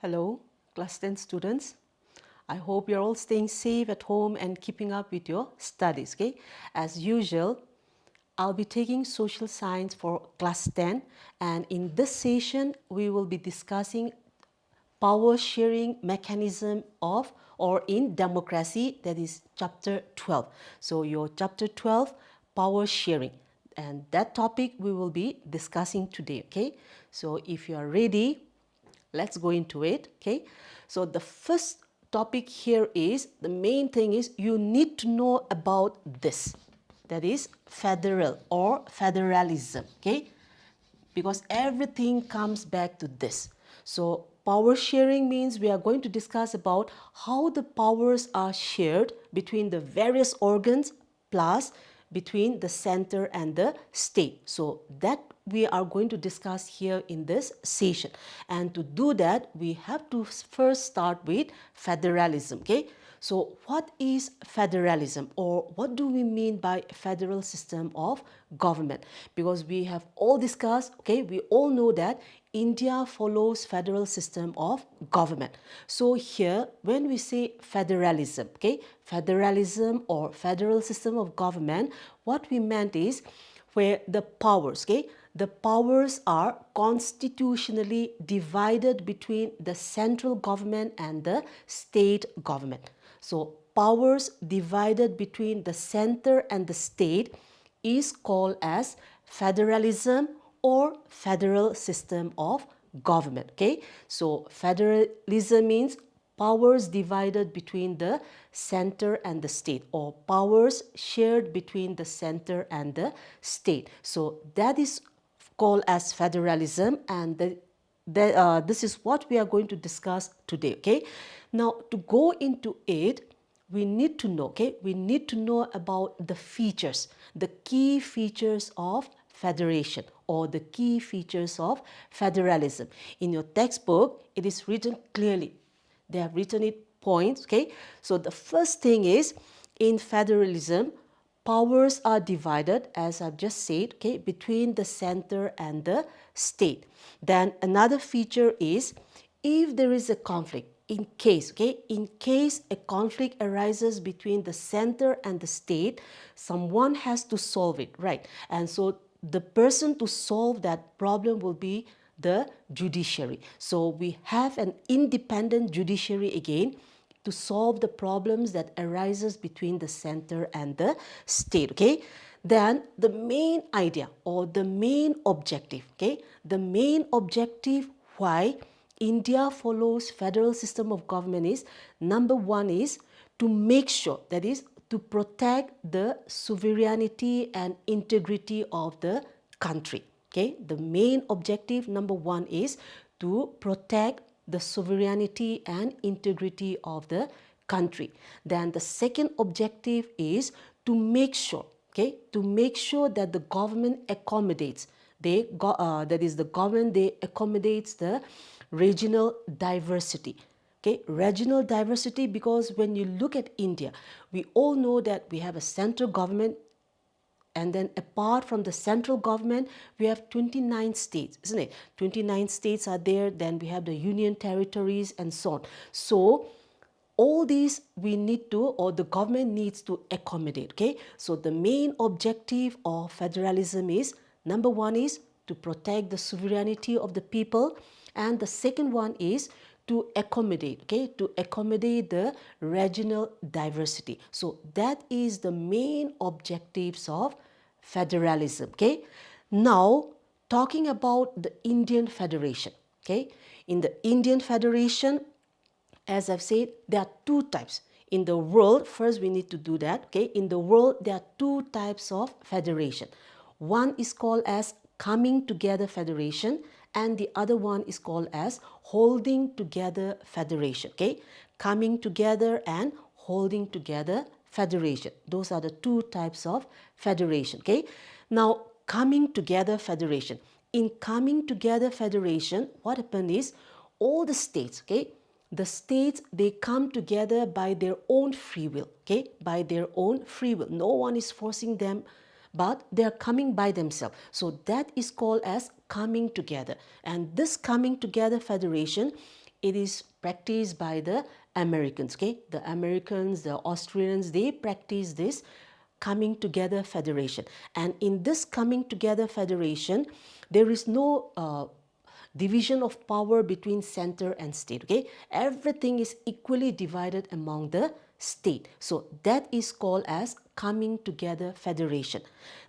Hello, class 10 students. I hope you're all staying safe at home and keeping up with your studies. Okay? As usual, I'll be taking social science for class 10, and in this session, we will be discussing power sharing mechanism of or in democracy, that is chapter 12. So your chapter 12, power sharing, and that topic we will be discussing today. Okay, so if you are ready, let's go into it. Okay, so the first topic here is, the main thing is you need to know about this, that is federal or federalism. Okay, because everything comes back to this. So power sharing means we are going to discuss about how the powers are shared between the various organs plus between the center and the state. So that we are going to discuss here in this session. And to do that, we have to first start with federalism. Okay. So what is federalism, or what do we mean by federal system of government? Because we have all discussed, okay, we all know that India follows federal system of government. So here, when we say federalism, okay, federalism or federal system of government, what we meant is where the powers, okay, the powers are constitutionally divided between the central government and the state government. So powers divided between the center and the state is called as federalism or federal system of government. Okay, so federalism means powers divided between the center and the state, or powers shared between the center and the state. So that is called as federalism, and this is what we are going to discuss today. Okay, now to go into it, we need to know, okay, we need to know about the features, the key features of federation or the key features of federalism. In your textbook, it is written clearly. They have written it points. Okay, so the first thing is, in federalism, powers are divided, as I've just said, okay, between the center and the state. Then another feature is, if there is a conflict, in case, okay, in case a conflict arises between the center and the state, someone has to solve it, right? And so the person to solve that problem will be the judiciary. So we have an independent judiciary again to solve the problems that arises between the center and the state. Okay, then the main idea or the main objective, okay, the main objective why India follows federal system of government is, number one is to make sure, that is to protect the sovereignty and integrity of the country. Okay, the main objective number one is to protect the sovereignty and integrity of the country. Then the second objective is to make sure, okay, to make sure that the government accommodates, that is the government, they accommodates the regional diversity. Okay, regional diversity, because when you look at India, we all know that we have a central government, and then apart from the central government, we have 29 states, isn't it? 29 states are there, then we have the union territories and so on. So all these we need to, or the government needs to accommodate. Okay, so the main objective of federalism is, number one is to protect the sovereignty of the people, and the second one is to accommodate, okay, to accommodate the regional diversity. So that is the main objectives of federalism. Okay, now talking about the Indian Federation. Okay, in the Indian Federation, as I've said, there are two types. In the world, first we need to do that, okay? In the world, there are two types of federation. One is called as coming together federation, and the other one is called as holding together federation, okay? Coming together and holding together federation. Those are the two types of federation, okay? Now, coming together federation. In coming together federation, what happened is, all the states, okay, the states, they come together by their own free will, okay, by their own free will. No one is forcing them, but they are coming by themselves. So that is called as coming together. And this coming together federation, it is practiced by the Americans. Okay, the Americans, the Australians, they practice this coming together federation. And in this coming together federation, there is no division of power between center and state. Okay, everything is equally divided among the state. So that is called as coming together federation.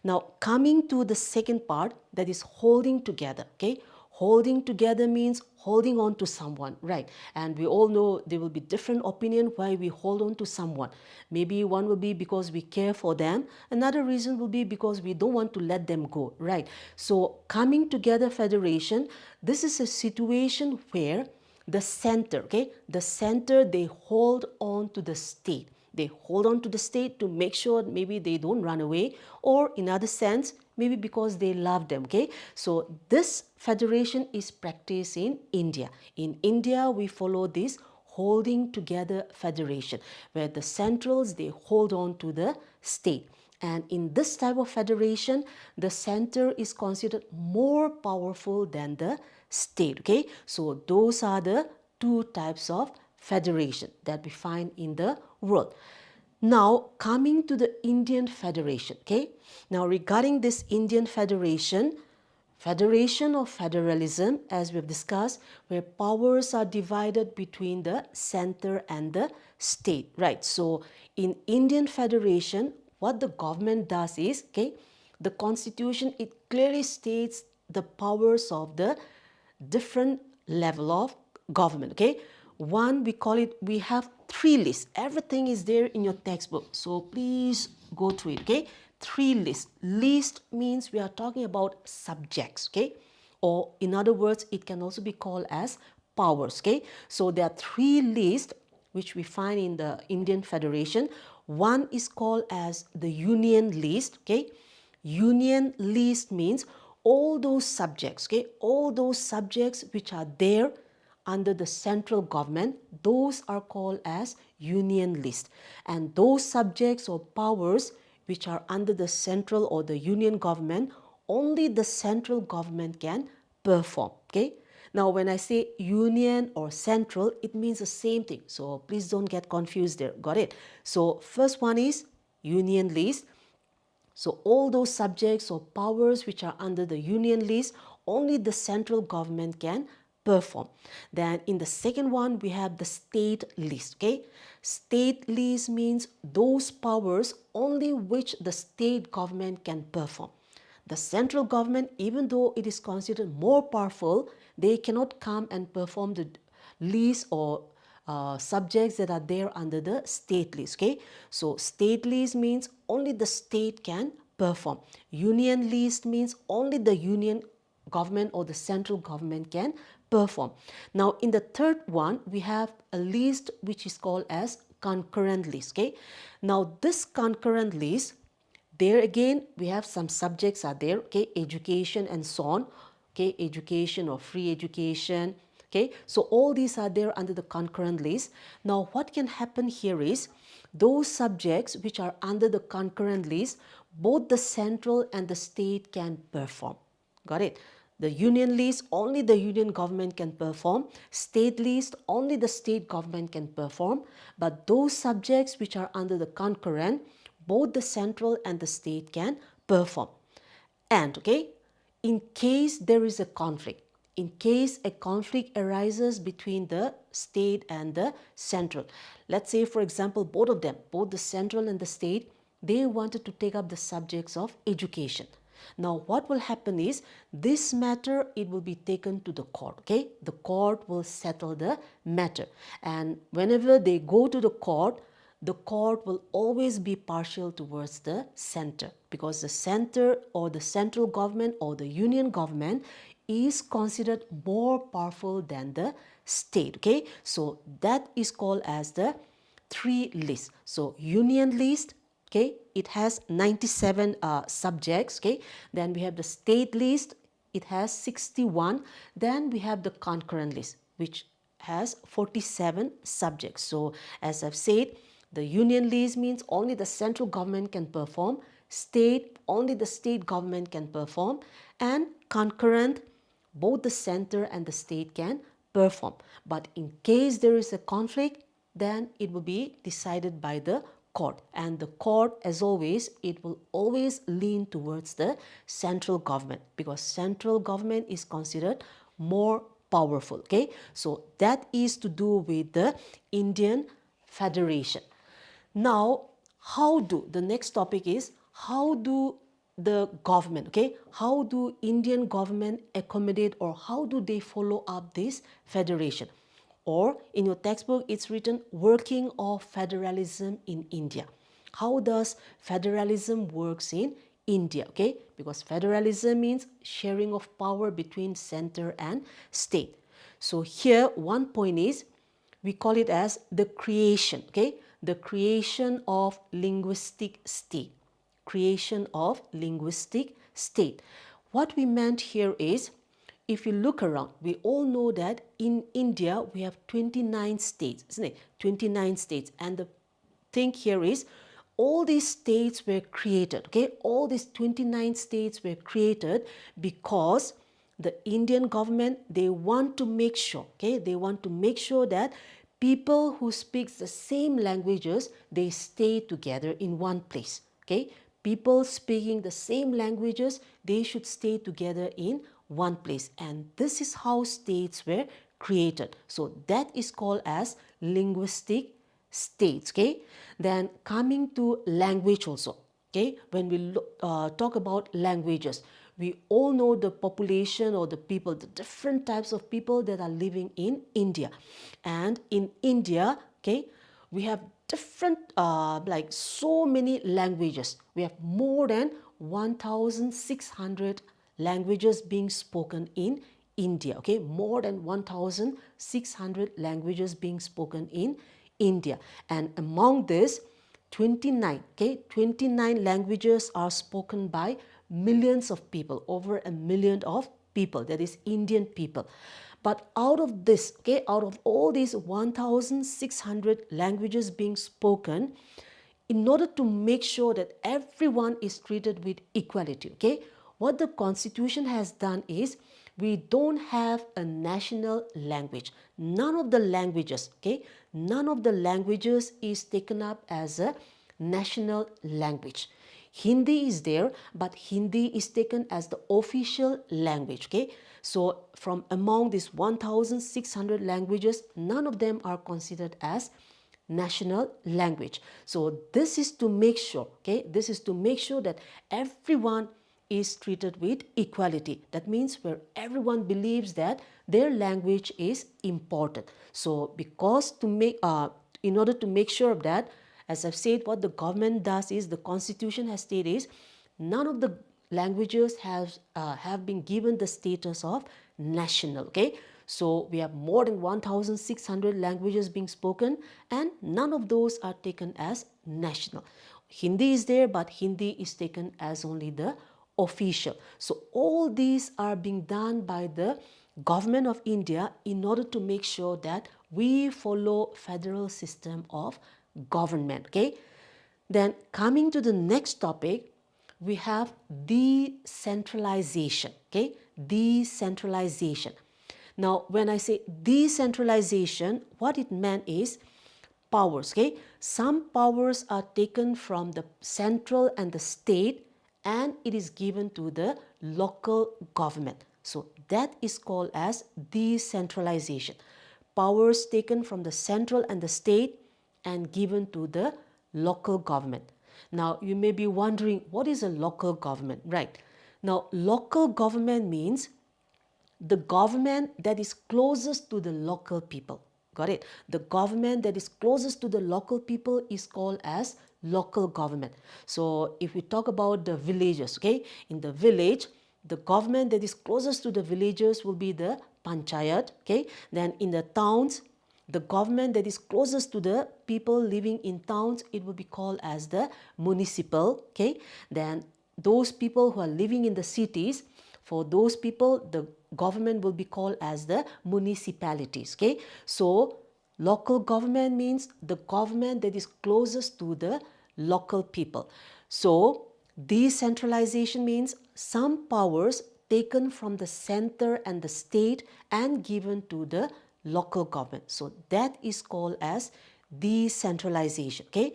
Now coming to the second part, that is holding together. Okay, holding together means holding on to someone, right? And we all know there will be different opinion why we hold on to someone. Maybe one will be because we care for them, another reason will be because we don't want to let them go, right? So coming together federation, this is a situation where the center, okay, the center, they hold on to the state. They hold on to the state to make sure maybe they don't run away, or in other sense, maybe because they love them. Okay, so this federation is practiced in India. In India, we follow this holding together federation, where the centrals, they hold on to the state. And in this type of federation, the center is considered more powerful than the state. Okay, so those are the two types of federation that we find in the world. Now coming to the Indian Federation. Okay, now regarding this Indian Federation, federation or federalism, as we've discussed, where powers are divided between the center and the state, right? So in Indian Federation, what the government does is, okay, the constitution, it clearly states the powers of the different level of government. Okay, one, we call it, we have three lists. Everything is there in your textbook, so please go through it. Okay, three lists. List means we are talking about subjects. Okay, or in other words, it can also be called as powers. Okay, so there are three lists which we find in the Indian Federation. One is called as the union list. Okay, union list means all those subjects, okay, all those subjects which are there under the central government, those are called as union list. And those subjects or powers which are under the central or the union government, only the central government can perform. Okay, now when I say union or central, it means the same thing, so please don't get confused there. Got it? So first one is union list. So all those subjects or powers which are under the union list, only the central government can perform. Then in the second one, we have the state list. Okay, state list means those powers only which the state government can perform. The central government, even though it is considered more powerful, they cannot come and perform the list or subjects that are there under the state list. Okay, so state list means only the state can perform. Union list means only the union government or the central government can perform. Now in the third one, we have a list which is called as concurrent list. Okay, now this concurrent list, there again we have some subjects are there. Okay, education and so on. Okay, education or free education. Okay, so all these are there under the concurrent list. Now what can happen here is, those subjects which are under the concurrent list, both the central and the state can perform. Got it? The union list, only the union government can perform. State list, only the state government can perform. But those subjects which are under the concurrent, both the central and the state can perform. And okay, in case there is a conflict, in case a conflict arises between the state and the central, let's say for example both of them, both the central and the state, they wanted to take up the subjects of education. Now what will happen is, this matter, it will be taken to the court. Okay, the court will settle the matter, and whenever they go to the court will always be partial towards the center, because the center or the central government or the union government is considered more powerful than the state. Okay, so that is called as the three list. So union list, okay, it has 97 subjects. Okay, then we have the state list, it has 61. Then we have the concurrent list, which has 47 subjects. So as I've said, the union list means only the central government can perform, state, only the state government can perform, and concurrent, both the center and the state can perform. But in case there is a conflict, then it will be decided by the court, and the court, as always, it will always lean towards the central government, because central government is considered more powerful. Okay, so that is to do with the Indian Federation. Now, the next topic is, how do the government, okay, how do Indian government accommodate, or how do they follow up this federation? Or in your textbook, it's written working of federalism in India. How does federalism works in India? Okay, because federalism means sharing of power between center and state. So here one point is, we call it as the creation, okay, the creation of linguistic state. Creation of linguistic state. What we meant here is, if you look around, we all know that in India we have 29 states, isn't it? 29 states. And the thing here is, all these states were created, okay? All these 29 states were created because the Indian government, they want to make sure, okay? They want to make sure that people who speak the same languages, they stay together in one place, okay? People speaking the same languages, they should stay together in one place, and this is how states were created. So that is called as linguistic states. Okay, then coming to language also. Okay, when we talk about languages, we all know the population or the people, the different types of people that are living in India. And in India, okay, we have different like so many languages. We have more than 1,600 languages being spoken in India. Okay, more than 1,600 languages being spoken in India. And among this, 29 languages are spoken by millions of people, over a million of people, that is Indian people. But out of this, okay, out of all these 1,600 languages being spoken, in order to make sure that everyone is treated with equality, okay, what the Constitution has done is, we don't have a national language. None of the languages, okay, none of the languages is taken up as a national language. Hindi is there, but Hindi is taken as the official language, okay. So from among these 1,600 languages, none of them are considered as national language. So this is to make sure, okay, this is to make sure that everyone is treated with equality. That means where everyone believes that their language is important. So because to make, in order to make sure of that, as I've said, what the government does is, the Constitution has stated is, none of the languages have been given the status of national, okay. So we have more than 1,600 languages being spoken, and none of those are taken as national. Hindi is there, but Hindi is taken as only the official. So all these are being done by the government of India in order to make sure that we follow federal system of government, okay. Then coming to the next topic, we have decentralization, okay, decentralization. Now when I say decentralization, what it meant is powers, okay. Some powers are taken from the central and the state, and it is given to the local government. So that is called as decentralization. Powers taken from the central and the state and given to the local government. Now you may be wondering, what is a local government, right? Now local government means the government that is closest to the local people. Got it? The government that is closest to the local people is called as local government. So if we talk about the villages, okay, in the village, the government that is closest to the villagers will be the panchayat, okay. Then in the towns, the government that is closest to the people living in towns, it will be called as the municipal, okay. Then those people who are living in the cities, for those people, the government will be called as the municipalities, okay. So local government means the government that is closest to the local people. So decentralization means some powers taken from the center and the state and given to the local government. So that is called as decentralization. Okay.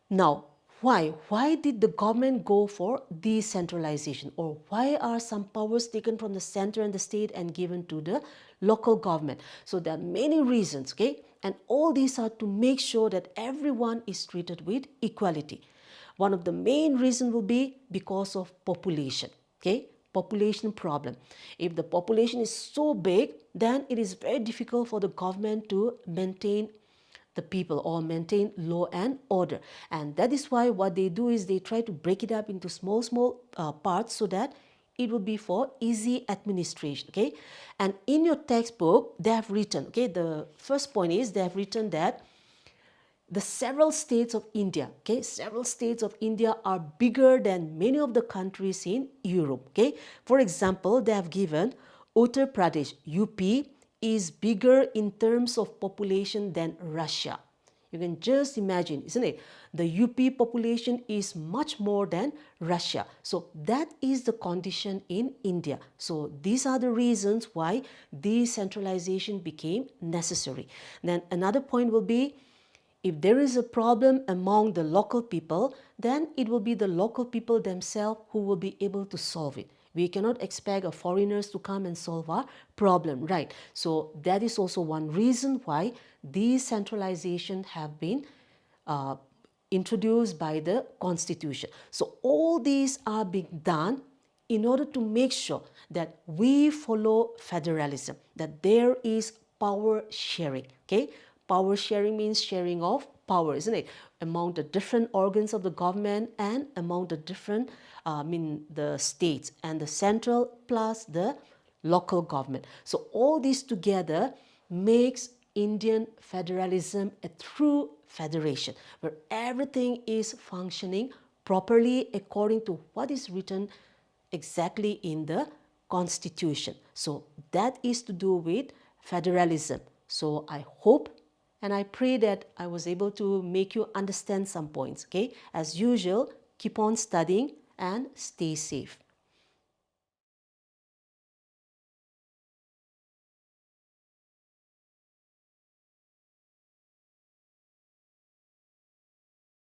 Now, why did the government go for decentralization, or why are some powers taken from the center and the state and given to the local government? So there are many reasons, okay, and all these are to make sure that everyone is treated with equality. One of the main reasons will be because of population, okay, population problem. If the population is so big, then it is very difficult for the government to maintain the people or maintain law and order. And that is why what they do is they try to break it up into small parts so that it will be for easy administration. Okay, and in your textbook they have written, okay, the first point is they have written that the several states of India, okay, several states of India are bigger than many of the countries in Europe. Okay, for example, they have given Uttar Pradesh, UP, is bigger in terms of population than Russia. You can just imagine, isn't it? The UP population is much more than Russia. So that is the condition in India. So these are the reasons why decentralization became necessary. Then another point will be, if there is a problem among the local people, then it will be the local people themselves who will be able to solve it. We cannot expect foreigners to come and solve our problem, right? So that is also one reason why decentralization have been introduced by the constitution. So all these are being done in order to make sure that we follow federalism, that there is power sharing, okay? Power sharing means sharing of power, isn't it? Among the different organs of the government and among the different, the states and the central plus the local government. So all this together makes Indian federalism a true federation where everything is functioning properly according to what is written exactly in the constitution. So that is to do with federalism. So I hope and I pray that I was able to make you understand some points. Okay, as usual, keep on studying and stay safe.